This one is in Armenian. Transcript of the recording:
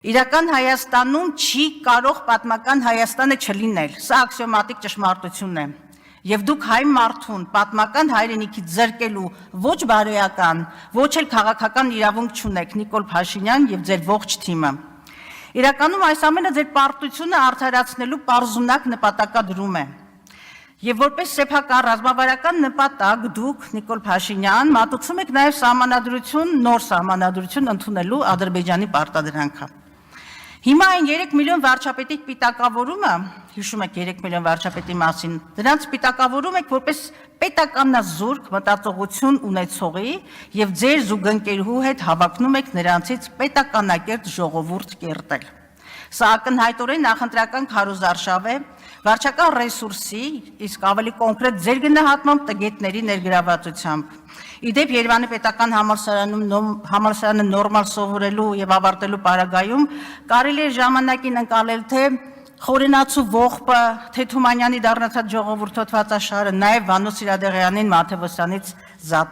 Իրական Հայաստանում չի կարող պատմական Հայաստանը չլինել, սա աքսիոմատիկ ճշմարտություն է, և դուք հայ մարդուն պատմական հայրենիքից զրկելու ոչ բարոյական, ոչ էլ քաղաքական իրավունք չունեք, Նիկոլ Փաշինյան և ձեր ողջ թիմը։ Իրականում այս ամենը ձեր պարտությունը արդարացնելու պարզունակ նպատակադրում է։ Եվ որպես սեփական ռազմավարական նպատակ դուք, Նիկոլ Փաշինյան, մատուցում եք նաև սահմանադրություն, նոր սահմանադրություն ընդունելու Ադրբեջանի պարտադրանքը։ Հիմա այն 3 միլիոն վարչապետի պիտակավորումը, հիշում եք 3 միլիոն վարչապետի մասին, դրանց պիտակավորում եք որպես պետականազուրկ մտածողություն ունեցողի և ձեր զուգընկերուհու հետ հավակնում եք նրանցից պետականակերտ ժողովուրդ կերտել։ Սա ակնհայտորեն նախընտրական քարոզարշավ է, վարչական ռեսուրսի, իսկ ավելի կոնկրետ ձեր գնահատմամբ տգետների ներգրավվածությամբ։ Իդեպ Երևանի պետական համալսարանը նորմալ սովորելու և ավարտելու պարագայում կարելի է ժամանակին ընկալել թե Խորենացու ողբը, թե Թումանյանի դառնացած ժողովուրդոտ վատաշարը, նաև Վանո Սիրադեղյանին Մաթևոսյանից զատել։